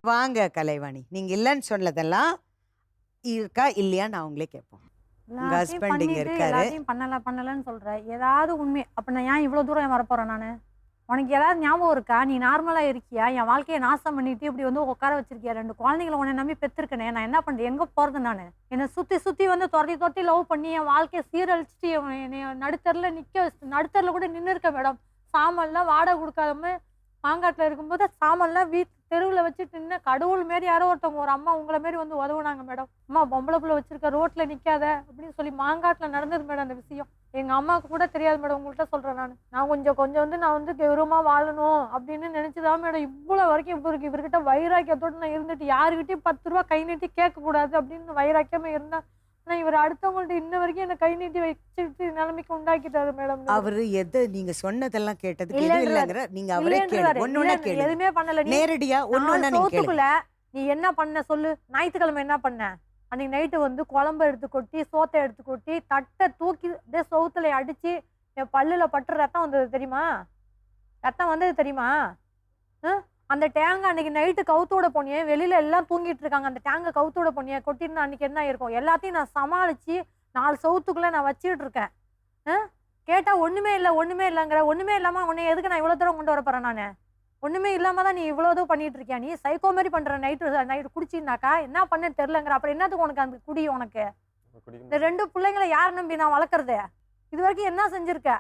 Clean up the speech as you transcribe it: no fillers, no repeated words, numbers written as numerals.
வாங்க கலைவாணி, நீங்க இல்லைன்னு சொன்னதெல்லாம் இருக்கா இல்லையா நான் அவங்களே கேட்போம். உங்க ஹஸ்பண்ட் இங்க இருக்காரு. எல்லாத்தையும் பண்ணலன்னு சொல்ற. ஏதாவது உண்மை அப்ப நான் ஏன் இவ்வளவு தூரம் வரப்போறேன் நானு? உனக்கு ஏதாவது ஞாபகம் இருக்கா? நீ நார்மலா இருக்கியா? என் வாழ்க்கையை நாசம் பண்ணிட்டு இப்படி வந்து உட்கார வச்சிருக்கியா? 2 குழந்தைகளை உன்னை நம்பி பெற்றிருக்கனே, நான் என்ன பண்றது? எங்க போறது நானு? என்னை சுத்தி சுத்தி வந்து தொரத்தி லவ் பண்ணி என் வாழ்க்கையை சீரழிச்சிட்டு என்னைய நடுத்தரில் நிக்க வச்சு, நடுத்தரில் கூட நின்று இருக்க மேடம். சாமான்லாம் வாடகை கொடுக்காம மாங்காட்டில் இருக்கும்போது சாமான்லாம் தெருவில் வச்சுட்டு நின்று கடவுள் மாரி யாரோ ஒருத்தவங்க ஒரு அம்மா உங்களை மாரி வந்து உதவுனாங்க மேடம். அம்மா பொம்பளை பிள்ளை வச்சிருக்க ரோட்டில் நிற்காத அப்படின்னு சொல்லி மாங்காட்டில் நடந்தது மேடம் அந்த விஷயம். எங்கள் அம்மாவுக்கு கூட தெரியாது மேடம், உங்கள்கிட்ட சொல்கிறேன். நான் கொஞ்சம் வந்து நான் வந்து கௌரவமாக வாழணும் அப்படின்னு நினச்சிதான் மேடம் இவ்வளோ வரைக்கும் இவர்கிட்ட வைராக்கியத்தோடு நான் இருந்துட்டு யாருக்கிட்டையும் 10 ரூபா கை நீட்டி கேட்கக்கூடாது அப்படின்னு வைராக்கியமாக இருந்தேன். ஆனால் இவர் அடுத்தவங்கள்ட்ட இன்ன வரைக்கும் என்னை கை நீட்டி வச்சுட்டு நிலைமைக்கு உண்டாக்கிட்டாரு மேடம். அவரு எது நீங்க சொன்னதெல்லாம் கேட்டதுக்கு எதுவும் இல்லைங்கிற நீங்க அவரே கேளு. எதுவுமே பண்ணல. நேரடியா ஒண்ணு நீ என்ன பண்ண சொல்லு. ஞாயிற்றுக்கிழமை என்ன பண்ண? அன்னைக்கு நைட்டு வந்து குழம்பு எடுத்து கொட்டி சோத்தை எடுத்து கொட்டி தட்டை தூக்கி அப்படியே சவுத்துல அடிச்சு என் பல்லுல பட்டு ரத்தம் வந்தது தெரியுமா? ரத்தம் வந்தது தெரியுமா? அந்த டேங்கை அன்னைக்கு நைட்டு கவுத்தோட போனியே, வெளியில எல்லாம் தூங்கிட்டு இருக்காங்க, அந்த டேங்கை கவுத்தோட போனியே கொட்டிருந்தா அன்னைக்கு என்ன இருக்கும்? எல்லாத்தையும் நான் சமாளிச்சு 4 சவுத்துக்குள்ள நான் வச்சுட்டு இருக்கேன். கேட்டா ஒண்ணுமே இல்லைங்கிற. ஒண்ணுமே இல்லாம உன்னை எதுக்கு நான் இவ்வளவு தூரம் கொண்டு வர போறேன்? நானு ஒண்ணுமே இல்லாம தான் நீ இவ்வளவு பண்ணிட்டு இருக்கியா? நீ சைக்கோ மாதிரி பண்ற. நைட்டு குடிச்சிருந்தாக்கா என்ன பண்ணு தெரியலங்கிற. அப்புறம் என்னத்துக்கு உனக்கு அந்த குடி? உனக்கு இந்த 2 பிள்ளைங்களை யார் நம்பி நான் வளர்க்கறது? இது வரைக்கும் என்ன செஞ்சிருக்க?